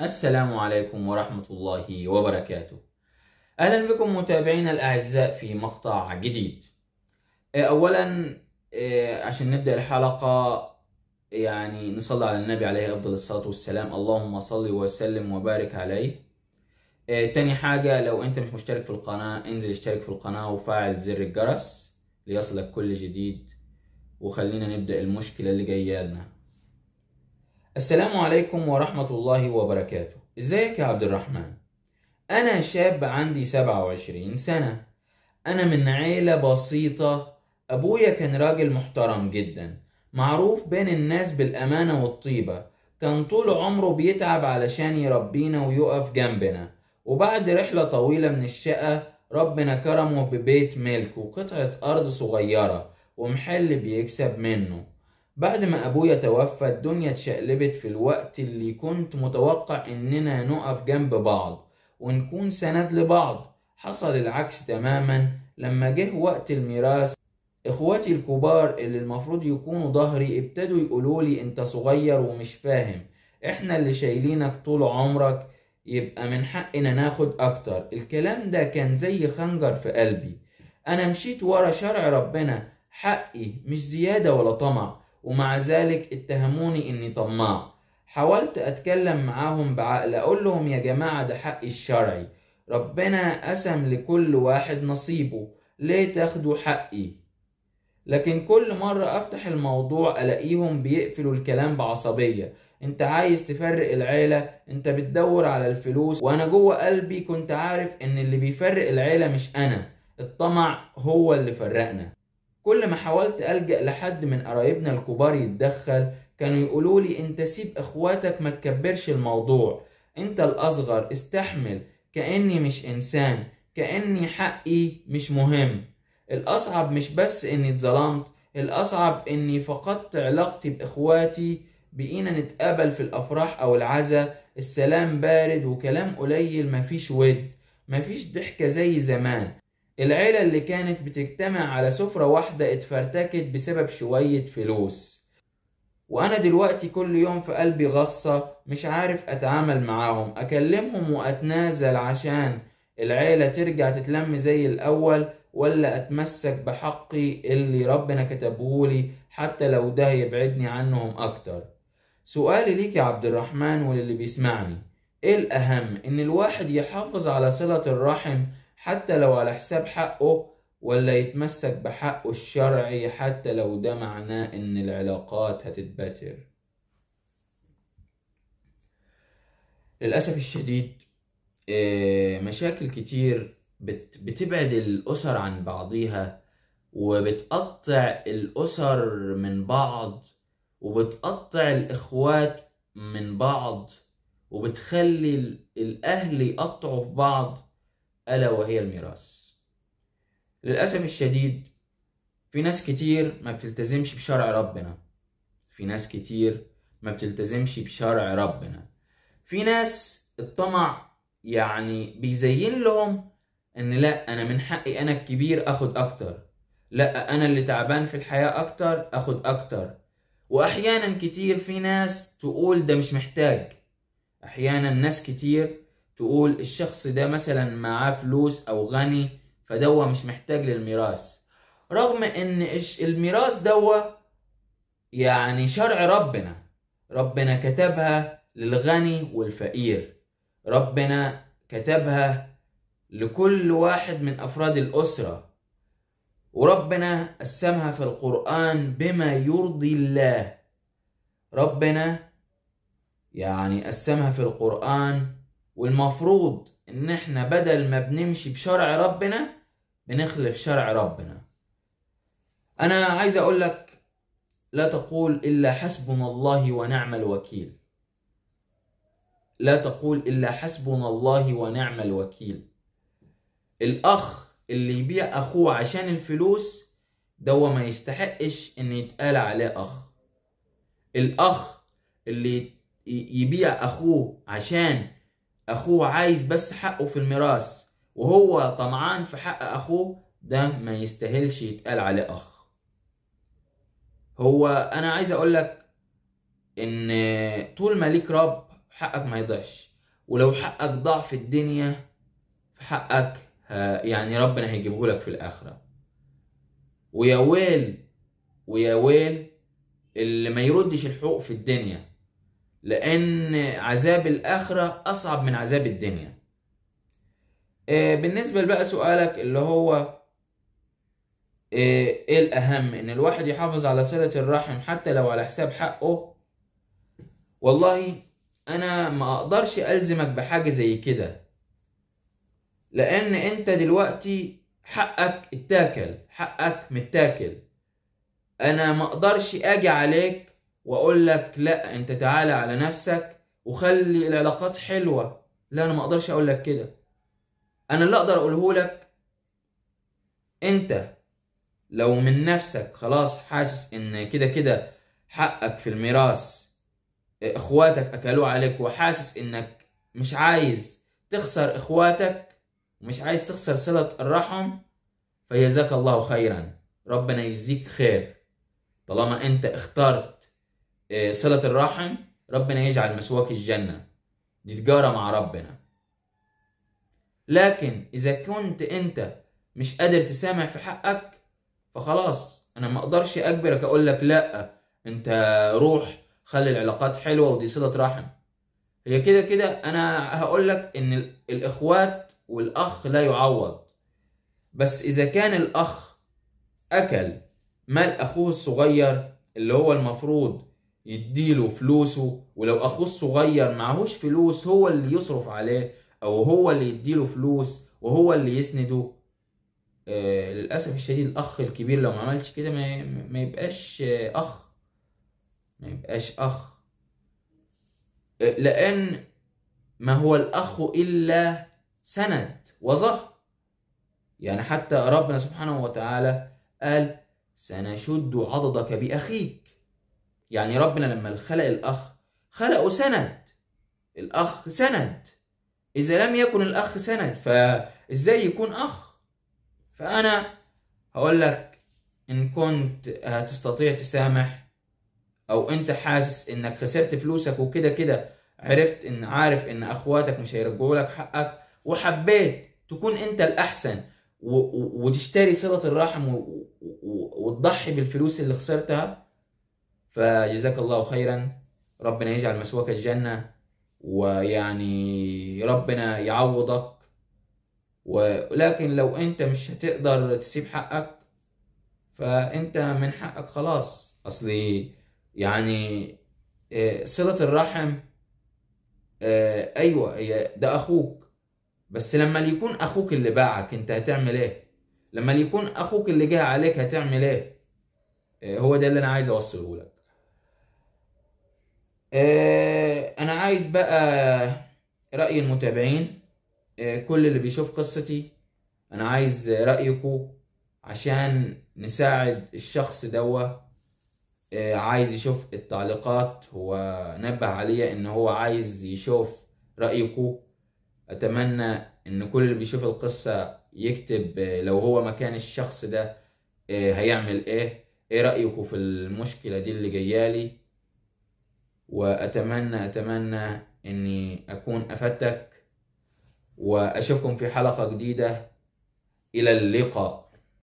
السلام عليكم ورحمة الله وبركاته. أهلا بكم متابعينا الأعزاء في مقطع جديد. أولا عشان نبدأ الحلقة نصلي على النبي عليه أفضل الصلاة والسلام، اللهم صل وسلم وبارك عليه. تاني حاجة، لو أنت مش مشترك في القناة انزل اشترك في القناة وفعل زر الجرس ليصلك كل جديد. وخلينا نبدأ المشكلة اللي جاية لنا. السلام عليكم ورحمة الله وبركاته. ازيك يا عبد الرحمن؟ أنا شاب عندي 27 سنة. أنا من عيلة بسيطة. أبويا كان راجل محترم جدا، معروف بين الناس بالأمانة والطيبة. كان طول عمره بيتعب علشان يربينا ويقف جنبنا. وبعد رحلة طويلة من الشقة ربنا كرمه ببيت ملك وقطعة أرض صغيرة ومحل بيكسب منه. بعد ما أبويا توفى الدنيا اتشقلبت في الوقت اللي كنت متوقع إننا نقف جنب بعض ونكون سند لبعض. حصل العكس تماما. لما جه وقت الميراث اخواتي الكبار اللي المفروض يكونوا ظهري ابتدوا يقولولي انت صغير ومش فاهم، احنا اللي شايلينك طول عمرك، يبقى من حقنا ناخد اكتر. الكلام ده كان زي خنجر في قلبي. انا مشيت ورا شرع ربنا، حقي مش زيادة ولا طمع، ومع ذلك اتهموني اني طماع. حاولت اتكلم معاهم بعقل، اقول لهم يا جماعة ده حقي الشرعي، ربنا قسم لكل واحد نصيبه، ليه تاخدوا حقي؟ لكن كل مرة افتح الموضوع الاقيهم بيقفلوا الكلام بعصبية. انت عايز تفرق العيلة، انت بتدور على الفلوس. وانا جوه قلبي كنت عارف ان اللي بيفرق العيلة مش انا، الطمع هو اللي فرقنا. كل ما حاولت ألجأ لحد من قرايبنا الكبار يتدخل كانوا يقولولي انت سيب اخواتك، ما تكبرش الموضوع، انت الاصغر استحمل، كأني مش انسان، كأني حقي مش مهم. الاصعب مش بس اني اتظلمت، الاصعب اني فقدت علاقتي باخواتي. بقينا نتقابل في الافراح او العزا، السلام بارد وكلام قليل، مفيش ود، مفيش ضحكة زي زمان. العيلة اللي كانت بتجتمع على سفرة واحدة اتفرتكت بسبب شوية فلوس. وأنا دلوقتي كل يوم في قلبي غصة، مش عارف أتعامل معاهم، أكلمهم وأتنازل عشان العيلة ترجع تتلم زي الأول، ولا أتمسك بحقي اللي ربنا كتبهولي حتى لو ده يبعدني عنهم أكتر. سؤالي ليك يا عبد الرحمن وللي بيسمعني، ايه الأهم، ان الواحد يحافظ على صلة الرحم حتى لو على حساب حقه، ولا يتمسك بحقه الشرعي حتى لو ده معناه ان العلاقات هتتبتر؟ للأسف الشديد مشاكل كتير بتبعد الأسر عن بعضيها، وبتقطع الأسر من بعض، وبتقطع الإخوات من بعض، وبتخلي الأهل يقطعوا في بعض، ألا وهي الميراث. للأسف الشديد في ناس كتير ما بتلتزمش بشرع ربنا، في ناس كتير ما بتلتزمش بشرع ربنا. في ناس الطمع بيزين لهم ان لا، انا من حقي انا الكبير اخد اكتر، لا انا اللي تعبان في الحياة اكتر اخد اكتر. واحيانا كتير في ناس تقول ده مش محتاج. احيانا ناس كتير تقول الشخص ده مثلا معاه فلوس او غني فدوا مش محتاج للميراث، رغم ان الميراث دوا شرع ربنا. ربنا كتبها للغني والفقير، ربنا كتبها لكل واحد من أفراد الأسرة، وربنا قسمها في القرآن بما يرضي الله. ربنا قسمها في القرآن، والمفروض ان احنا بدل ما بنمشي بشرع ربنا بنخلف شرع ربنا. انا عايز اقول لك، لا تقول إلا حسبنا الله ونعم الوكيل، لا تقول إلا حسبنا الله ونعم الوكيل. الأخ اللي يبيع أخوه عشان الفلوس ده ما يستحقش إن يتقال عليه أخ. الأخ اللي يبيع أخوه عشان أخوه عايز بس حقه في الميراث وهو طمعان في حق أخوه ده ما يستاهلش يتقال عليه أخ. أنا عايز أقول لك إن طول ما ليك رب حقك ما يضيعش. ولو حقك ضاع في الدنيا فحقك يعني ربنا هيجيبه لك في الآخرة. ويا ويل ويا ويل اللي ما يردش الحقوق في الدنيا، لأن عذاب الآخرة أصعب من عذاب الدنيا. بالنسبة بقى سؤالك اللي هو إيه الأهم، إن الواحد يحافظ على صلة الرحم حتى لو على حساب حقه. والله أنا ما أقدرش ألزمك بحاجة زي كده، لأن أنت دلوقتي حقك اتاكل، حقك متاكل. أنا ما أقدرش أجي عليك وأقول لك لا أنت تعالى على نفسك وخلي العلاقات حلوة. لا، أنا ما أقدرش أقول لك كده. أنا اللي أقدر أقوله لك، أنت لو من نفسك خلاص حاسس إن كده كده حقك في الميراث إخواتك أكلوه عليك، وحاسس إنك مش عايز تخسر إخواتك ومش عايز تخسر صلة الرحم، فجزاك الله خيرا، ربنا يجزيك خير. طالما أنت اخترت صلة الرحم، ربنا يجعل مسواك الجنة، دي تجارة مع ربنا. لكن إذا كنت أنت مش قادر تسامح في حقك، فخلاص أنا ما أقدرش أجبرك أقول لك لا أنت روح خلي العلاقات حلوة ودي صلة رحم. هي كده كده أنا هقول لك إن الإخوات والأخ لا يعوض، بس إذا كان الأخ أكل مال أخوه الصغير اللي هو المفروض يديله فلوسه، ولو أخوه الصغير معهوش فلوس هو اللي يصرف عليه أو هو اللي يديله فلوس وهو اللي يسنده، للأسف الشديد الأخ الكبير لو ما عملش كده ما يبقاش أخ، ما يبقاش أخ. لأن ما هو الأخ إلا سند وظهر. يعني حتى ربنا سبحانه وتعالى قال سنشد عضدك بأخيك. يعني ربنا لما خلق الأخ خلقه سند، الأخ سند. إذا لم يكن الأخ سند فإزاي يكون أخ؟ فأنا هقول لك إن كنت هتستطيع تسامح، أو أنت حاسس إنك خسرت فلوسك وكده كده عارف إن أخواتك مش هيرجعوا لك حقك، وحبيت تكون أنت الأحسن وتشتري صلة الرحم وتضحي بالفلوس اللي خسرتها، فجزاك الله خيرا، ربنا يجعل مسواك الجنة، ويعني ربنا يعوضك. ولكن لو انت مش هتقدر تسيب حقك فانت من حقك خلاص. اصلي يعني صلة الرحم ايوه ده اخوك، بس لما يكون اخوك اللي باعك انت هتعمل ايه؟ لما يكون اخوك اللي جه عليك هتعمل ايه؟ هو ده اللي انا عايز اوصله لك. انا عايز بقى رأي المتابعين، كل اللي بيشوف قصتي انا عايز رأيكم عشان نساعد الشخص دوا. عايز يشوف التعليقات، هو نبه عليا ان هو عايز يشوف رأيكم. اتمنى ان كل اللي بيشوف القصة يكتب لو هو مكان الشخص ده هيعمل ايه رأيكم في المشكلة دي اللي جايالي. وأتمنى أني أكون أفدتك، وأشوفكم في حلقة جديدة. إلى اللقاء.